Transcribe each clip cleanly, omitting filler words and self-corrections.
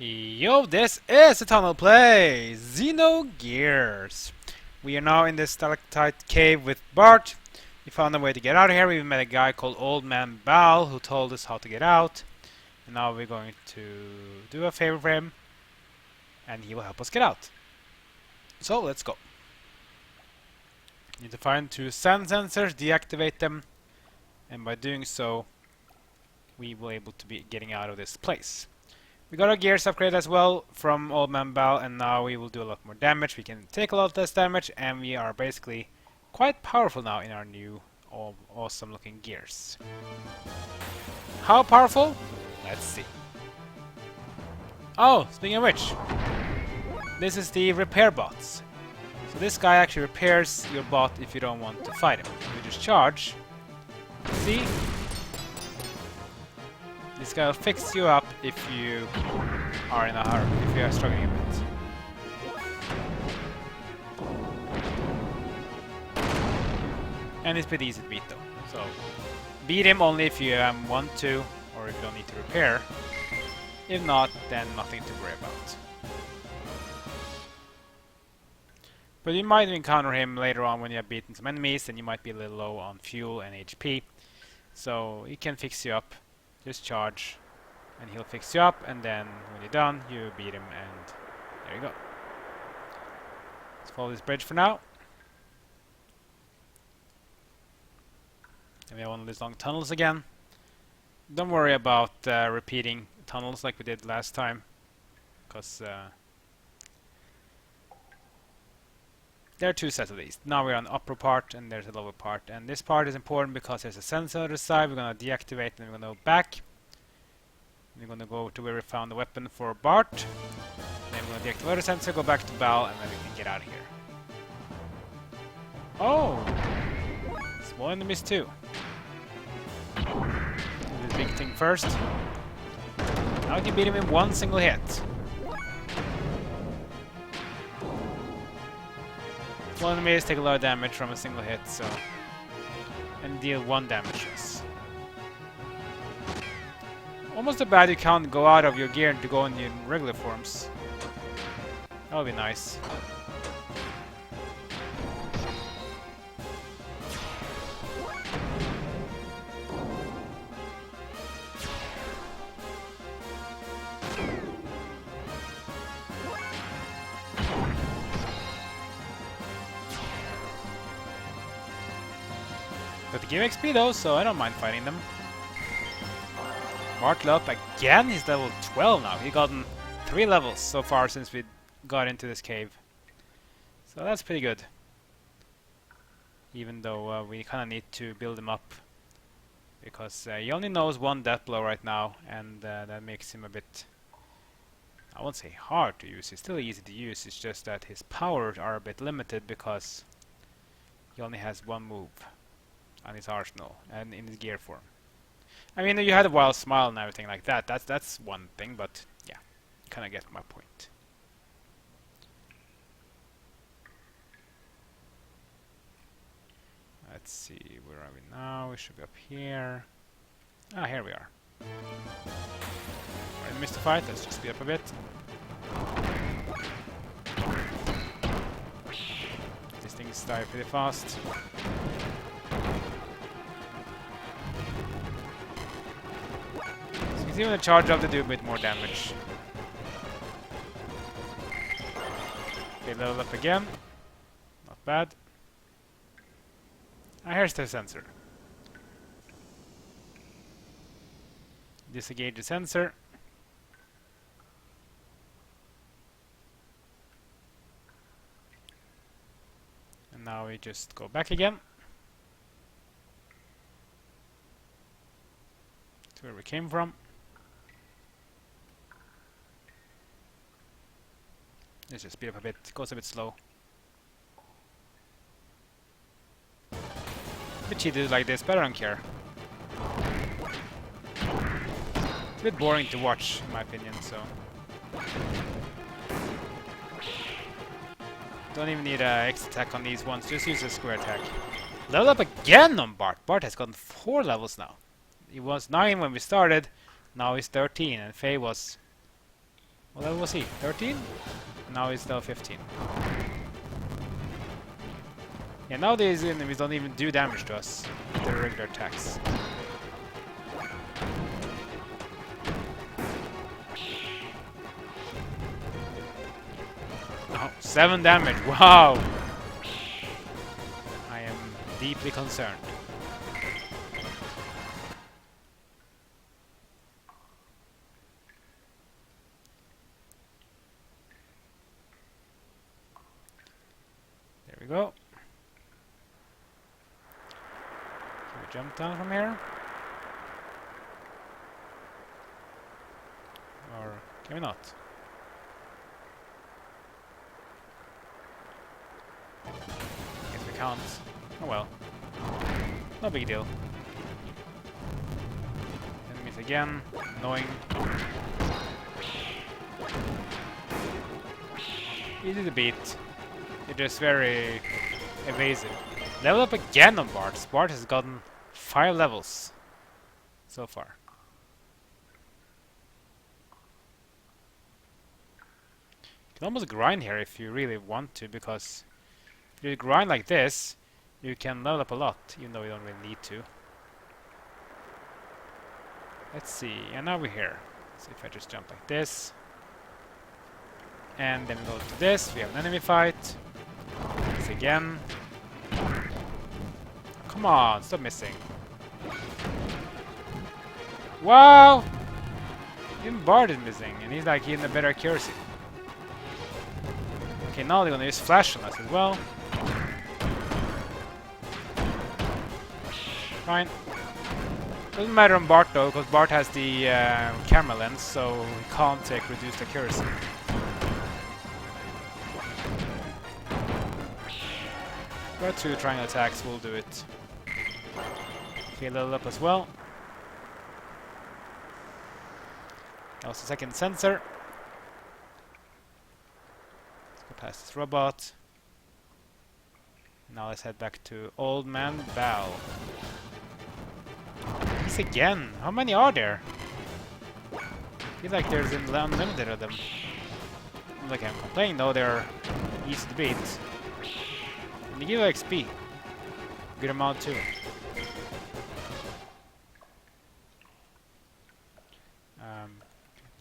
Yo, this is a tunnel play, Xenogears. We are now in the Stalactite cave with Bart. We found a way to get out of here. We met a guy called Old Man Bal who told us how to get out. And now we're going to do a favor for him, and he will help us get out. So let's go. Need to find 2 sand sensors, deactivate them, and by doing so, we will be able to be getting out of this place. We got our gears upgrade as well from Old Man Bal, and now we will do a lot more damage. We can take a lot less damage, and we are basically quite powerful now in our new awesome looking gears. How powerful? Let's see. Oh, speaking of which, this is the repair bots. So this guy actually repairs your bot if you don't want to fight him. You just charge. See? This guy will fix you up if you are in a hurry, if you are struggling a bit. And it's pretty easy to beat though. So beat him only if you want to, or if you don't need to repair. If not, then nothing to worry about. But you might encounter him later on when you have beaten some enemies, and you might be a little low on fuel and HP. So he can fix you up. Just charge, and he'll fix you up, and then when you're done, you beat him, and there you go. Let's follow this bridge for now. And we have one of these long tunnels again. Don't worry about repeating tunnels like we did last time, because there are 2 sets of these. Now we're on the upper part, and there's a lower part. And this part is important because there's a sensor on the side. We're going to deactivate, and we're going to go back. We're going to go to where we found the weapon for Bart. Then we're going to deactivate the sensor, go back to Bal, and then we can get out of here. Oh! Small enemies too. Do this big thing first. Now we can beat him in one single hit. Small enemies take a lot of damage from a single hit, so and deal 1 damage less. Almost too bad you can't go out of your gear to go in your regular forms. That would be nice. But they give XP though, so I don't mind fighting them. Bart up again, he's level 12 now. He's gotten 3 levels so far since we got into this cave. So that's pretty good. Even though we kind of need to build him up. Because he only knows 1 death blow right now, and that makes him a bit, I won't say hard to use, he's still easy to use, it's just that his powers are a bit limited because he only has 1 move on his arsenal and in his gear form. I mean, you had a wild smile and everything like that. That's one thing, but yeah, you kind of get my point. Let's see, where are we now? We should be up here. Ah, here we are. I missed the fight. Let's just speed up a bit. These things die pretty fast. Even a charge up to do a bit more damage. Okay, level up again. Not bad. Ah, here's the sensor. Disengage the sensor. And now we just go back again. To where we came from. Let's just speed up a bit. It goes a bit slow. A bit cheated like this, but I don't care. It's a bit boring to watch, in my opinion, so don't even need an X attack on these ones. Just use a square attack. Level up again on Bart. Bart has gotten 4 levels now. He was 9 when we started. Now he's 13, and Fei was What level was he? 13? Now he's level 15. Yeah, now these enemies don't even do damage to us with their regular attacks. Oh, 7 damage, wow! I am deeply concerned. There we go. Can we jump down from here? Or can we not? Guess we can't. Oh well. No big deal. Enemies again. Annoying. Easy to beat. They're just very evasive. Level up again on Bart. Bart has gotten 5 levels so far. You can almost grind here if you really want to, because if you grind like this, you can level up a lot, even though you don't really need to. Let's see, and now we're here. Let's see if I just jump like this. And then we go to this, we have an enemy fight. This again. Come on, stop missing. Wow! Even Bart is missing, and he's like in a better accuracy. Okay, now they're gonna use flash on us as well. Fine. Doesn't matter on Bart though, because Bart has the camera lens, so he can't take reduced accuracy. But 2 triangle attacks will do it. Okay, level up as well. That was the second sensor. Let's go past this robot. Now let's head back to Old Man Bal. These again! How many are there? I feel like there's unlimited of them. Like I'm complaining though, they're easy to beat. And they give you XP. Good amount too.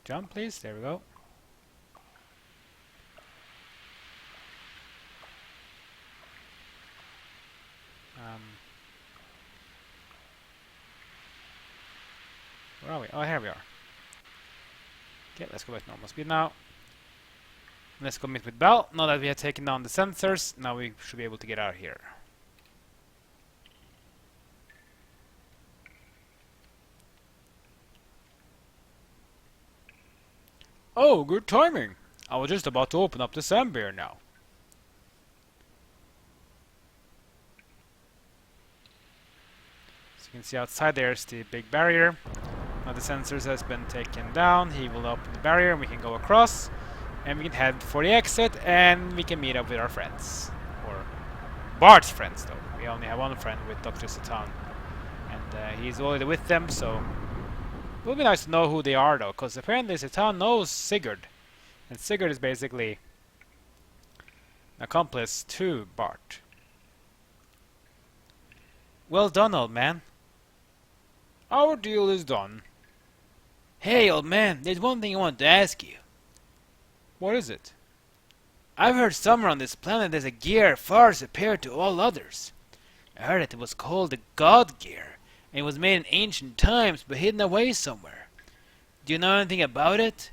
Jump please, there we go. Where are we? Oh, here we are. Okay, let's go back to normal speed now. Let's go meet with Bal. Now that we have taken down the sensors, now we should be able to get out of here. Oh, good timing! I was just about to open up the sand bear now. So you can see outside there's the big barrier. Now the sensors has been taken down. He will open the barrier and we can go across. And we can head for the exit and we can meet up with our friends. Or Bart's friends though. We only have one friend with Dr. Satan. And he's already with them, so it would be nice to know who they are though, because apparently Satan knows Sigurd. And Sigurd is basically an accomplice to Bart. Well done, old man. Our deal is done. Hey, old man, there's one thing I want to ask you. What is it? I've heard somewhere on this planet there's a gear far superior to all others. I heard that it was called the God Gear, and it was made in ancient times but hidden away somewhere. Do you know anything about it?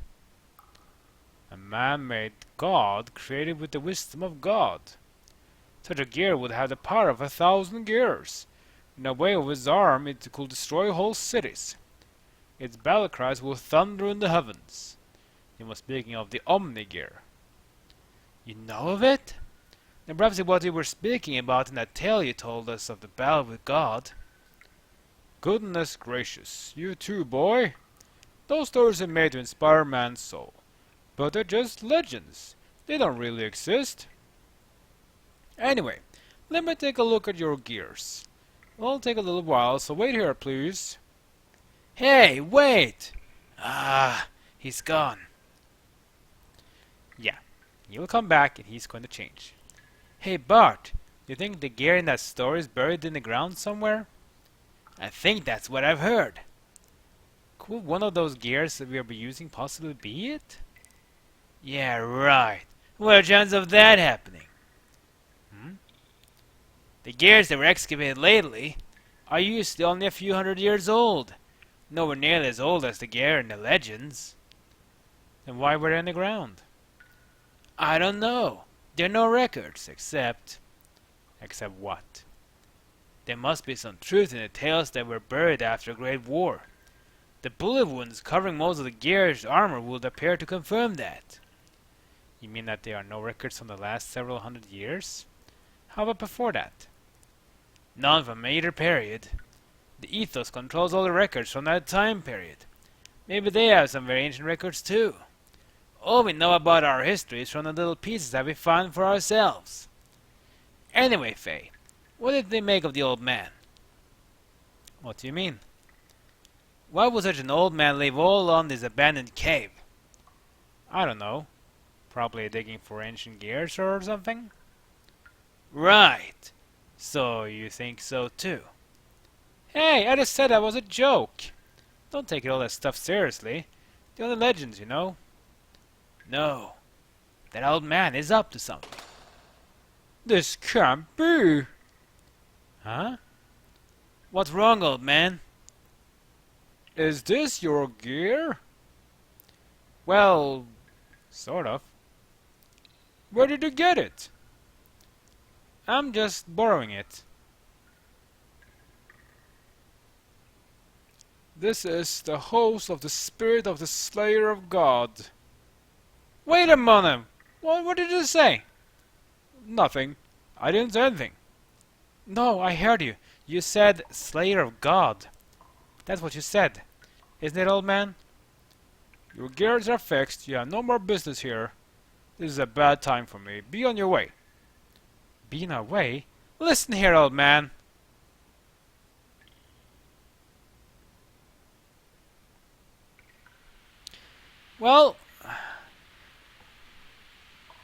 A man-made god created with the wisdom of God. Such a gear would have the power of 1,000 gears. In a wave of his arm it could destroy whole cities. Its battle cries will thunder in the heavens. He was speaking of the Omni Gear. You know of it? Then perhaps it was what you were speaking about in that tale you told us of the battle with God. Goodness gracious, you too, boy. Those stories are made to inspire man's soul. But they're just legends. They don't really exist. Anyway, let me take a look at your gears. It'll take a little while, so wait here, please. Hey, wait! Ah, he's gone. He will come back and he's going to change. Hey Bart, do you think the gear in that store is buried in the ground somewhere? I think that's what I've heard. Could one of those gears that we'll be using possibly be it? Yeah, right. What are the chances of that happening? The gears that were excavated lately are usually only a few hundred years old. Nowhere nearly as old as the gear in the legends. Then why were they in the ground? I don't know. There are no records, except... Except what? There must be some truth in the tales that were buried after a great war. The bullet wounds covering most of the gear's armor would appear to confirm that. You mean that there are no records from the last several hundred years? How about before that? None from either period. The ethos controls all the records from that time period. Maybe they have some very ancient records too. All we know about our history is from the little pieces that we find for ourselves. Anyway, Fei, what did they make of the old man? What do you mean? Why would such an old man live all alone in this abandoned cave? I don't know. Probably digging for ancient gears or something? Right. So you think so too? Hey, I just said that was a joke. Don't take all that stuff seriously. They're only legends, you know. No. That old man is up to something. This can't be. Huh? What's wrong, old man? Is this your gear? Well, sort of. Where did you get it? I'm just borrowing it. This is the host of the spirit of the Slayer of God. Wait a minute! What did you say? Nothing. I didn't say anything. No, I heard you. You said Slayer of God. That's what you said. Isn't it, old man? Your gears are fixed. You have no more business here. This is a bad time for me. Be on your way. Be on our way? Listen here, old man. Well,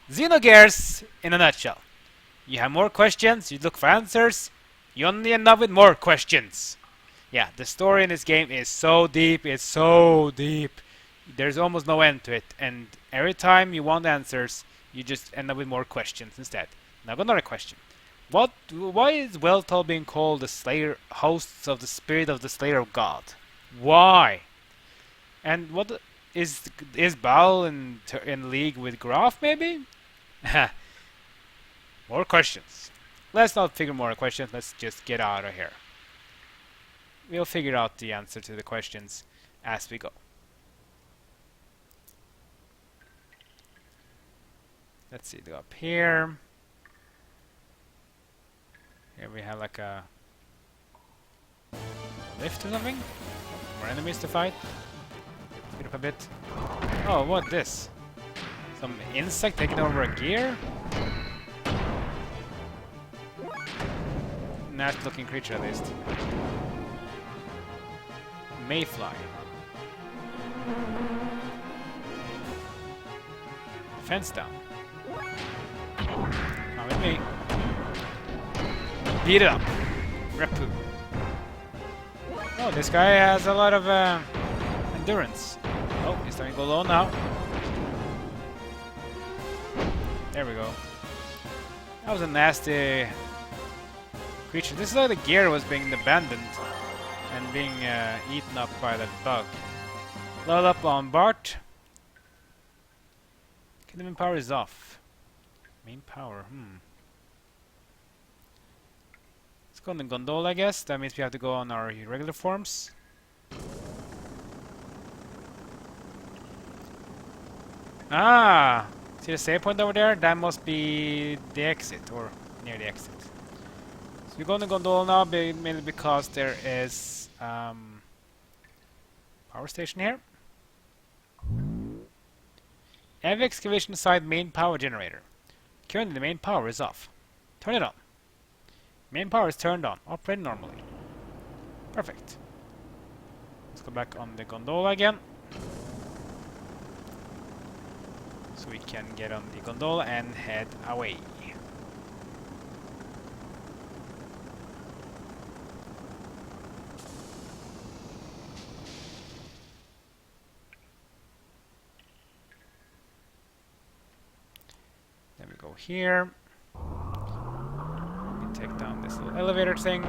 Xenogears in a nutshell. You have more questions, you look for answers, you only end up with more questions. Yeah, the story in this game is so deep, it's so deep. There's almost no end to it, and every time you want answers, you just end up with more questions instead. Now I've got another question. Why is Weltall being called the Slayer, hosts of the spirit of the Slayer of God? Why? And what is Baal in league with Graf maybe? More questions. Let's not figure more questions, let's just get out of here. We'll figure out the answer to the questions as we go. Let's see, go up here. Here we have like a lift or something? More enemies to fight. Speed up a bit. Oh, what this? Some insect taking over a gear? Nasty looking creature at least. Mayfly. Fence down. Come with me. Beat it up. Rapu. Oh, this guy has a lot of endurance. Oh, he's starting to go low now. There we go. That was a nasty creature. This is like the gear was being abandoned and being eaten up by that bug. Level up on Bart. Okay, the main power is off. Main power, Let's go on the gondola, I guess. That means we have to go on our regular forms. Ah! See the save point over there? That must be the exit, or near the exit. So we go on the gondola now, mainly because there is power station here. Heavy excavation site main power generator. Currently the main power is off. Turn it on. Main power is turned on, operating normally. Perfect. Let's go back on the gondola again. so we can get on the gondola and head away. Then we go here. We take down this little elevator thing.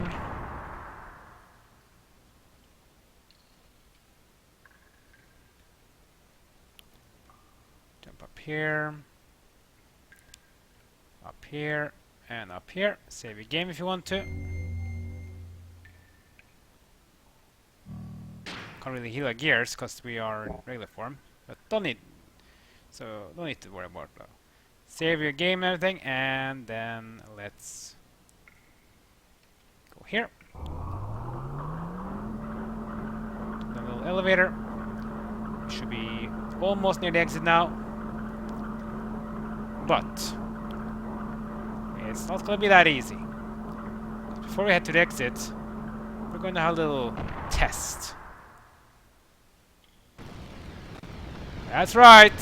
Jump up here, and up here. Save your game if you want to. Can't really heal our gears because we are in regular form, but don't need to worry about that. Save your game and everything, and then let's go here. The little elevator. We should be almost near the exit now. But it's not going to be that easy. Before we head to the exit, we're going to have a little test. That's right!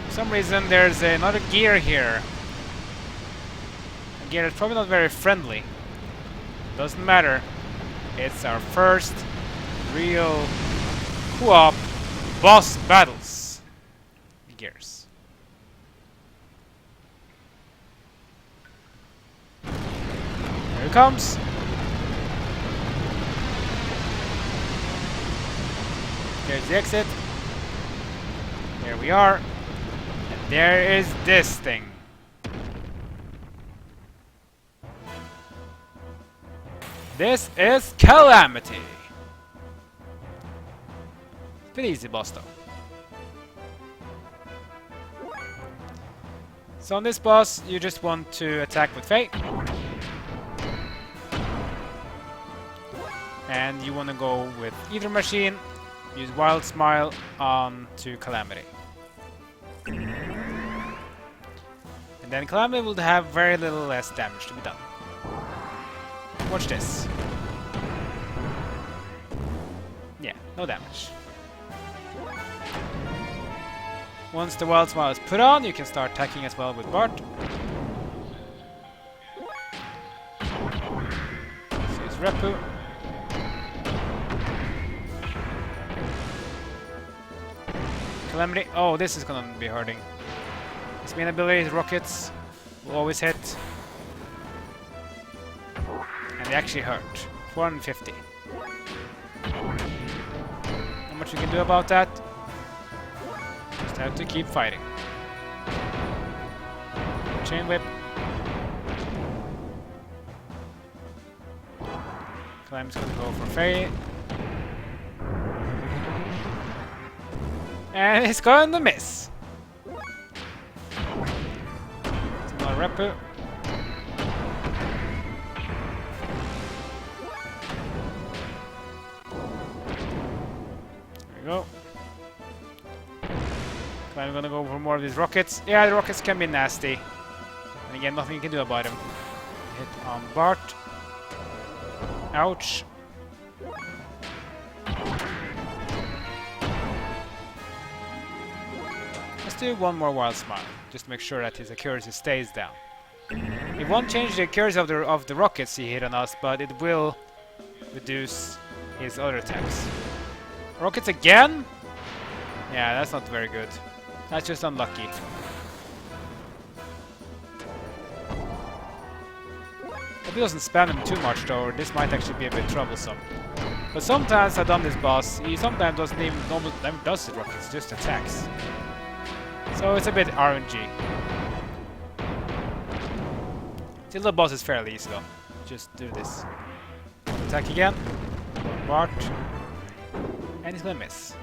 For some reason there's another gear here. A gear that's probably not very friendly. Doesn't matter. It's our first real co-op boss battles. Gears. Here it comes. There's the exit. There we are. And there is this thing. This is Calamity. Pretty easy boss though. So on this boss, you just want to attack with Fei. And you want to go with either machine, use Wild Smile to Calamity. And then Calamity will have very little less damage to be done. Watch this. Yeah, no damage. Once the Wild Smile is put on, you can start attacking as well with Bart. So use Repu. Calamity. Oh, this is gonna be hurting. His main ability, his rockets, will always hit. And they actually hurt. 450. Not much you can do about that. Just have to keep fighting. Chain whip. Calamity's gonna go for Fei. And he's going to miss. It's another Repu. There we go. I'm gonna go for more of these rockets. Yeah, the rockets can be nasty. And again, nothing you can do about them. Hit on Bart. Ouch. Let's do one more Wild Smile, just to make sure that his accuracy stays down. It won't change the accuracy of the rockets he hit on us, but it will reduce his other attacks. Rockets again? Yeah, that's not very good. That's just unlucky. If he doesn't spam him too much though, this might actually be a bit troublesome. But sometimes I've done this boss, he sometimes doesn't even never does hit rockets, just attacks. So it's a bit RNG. Still the boss is fairly easy though. Just do this. Attack again. Bart. And he's gonna miss.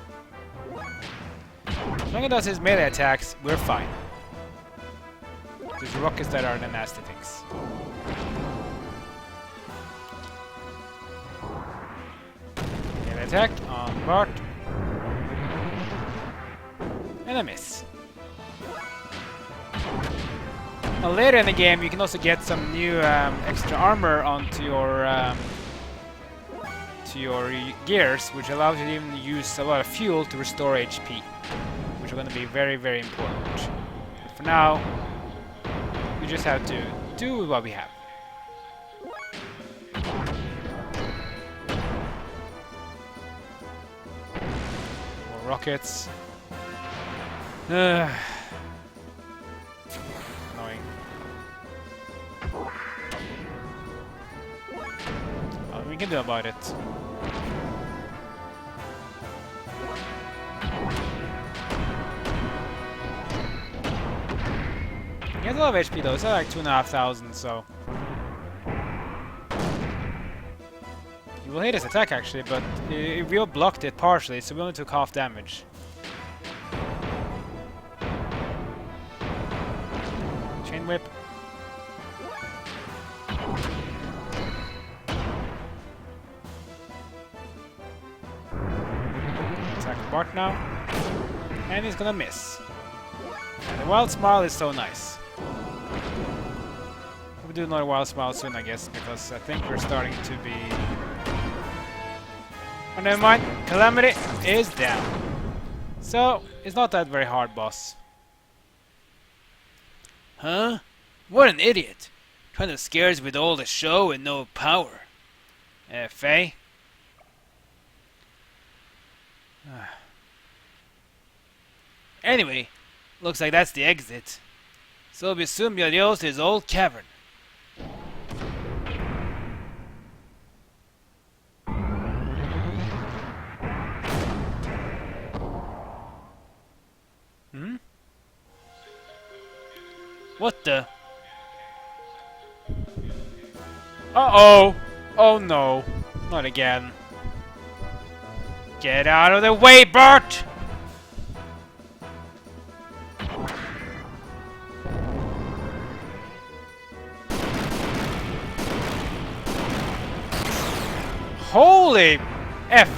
As long as he does his melee attacks, we're fine. There's the rockets that are the nasty things. Melee attack on Bart. And a miss. Now later in the game, you can also get some new extra armor onto your gears, which allows you to even use a lot of fuel to restore HP, which are going to be very, very important. But for now, we just have to do what we have. More rockets. Annoying. What we can do about it. He has a lot of HP though, it's like 2,500, so... He will hit his attack actually, but we all blocked it partially, so we only took half damage. Chain whip. Attack Bart now. And he's gonna miss. And the wild smile is so nice. We'll do another wild smile soon, I guess, because I think we're starting to be... Oh, never mind. Calamity is down. So, it's not that very hard, boss. Huh? What an idiot. Trying to scare us with all the show and no power. Fei? Anyway, looks like that's the exit. So we assume adios to his old cavern. Hmm? What the? Uh-oh! Oh no. Not again. Get out of the way, Bart! Holy F!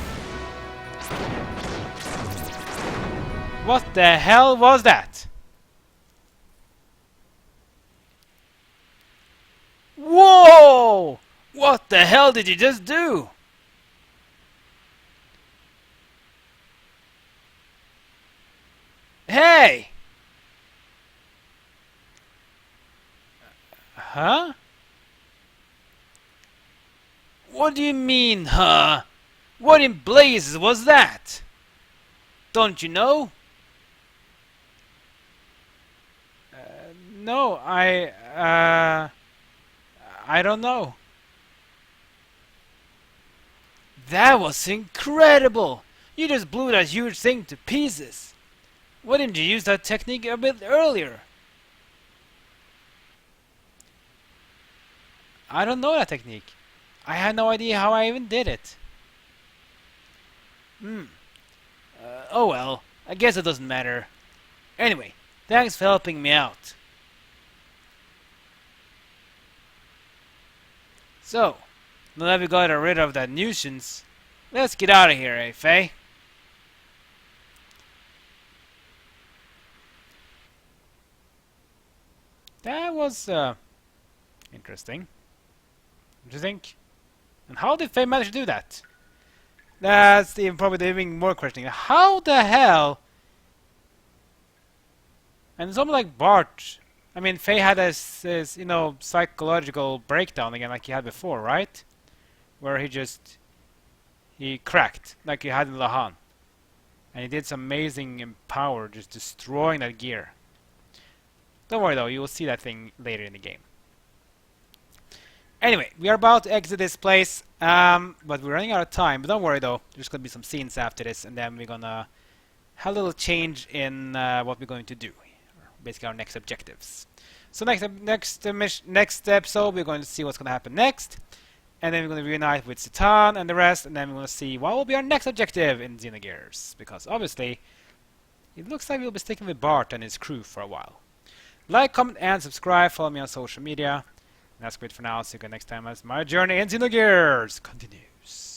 What the hell was that? Whoa! What the hell did you just do? Hey! Huh? What do you mean, huh? What in blazes was that? Don't you know? No, I don't know. That was incredible! You just blew that huge thing to pieces. Why didn't you use that technique a bit earlier? I don't know that technique. I had no idea how I even did it. Oh well, I guess it doesn't matter. Anyway, thanks for helping me out. So, now that we got rid of that nuisance, let's get out of here, eh, Fei? That was, interesting. What do you think? And how did Fei manage to do that? That's probably even more questioning. How the hell? And something like Bart. I mean, Fei had this, you know, psychological breakdown again, like he had before, right? Where he cracked, like he had in Lahan, and he did some amazing power, just destroying that gear. Don't worry though, you will see that thing later in the game. Anyway, we are about to exit this place, but we're running out of time. But don't worry though, there's going to be some scenes after this, and then we're going to have a little change in what we're going to do. Basically our next objectives. So next episode, we're going to see what's going to happen next. And then we're going to reunite with Citan and the rest, and then we're going to see what will be our next objective in Xenogears. Because obviously, it looks like we'll be sticking with Bart and his crew for a while. Like, comment, and subscribe. Follow me on social media. And that's great for now. See you again next time as my journey in Xenogears continues.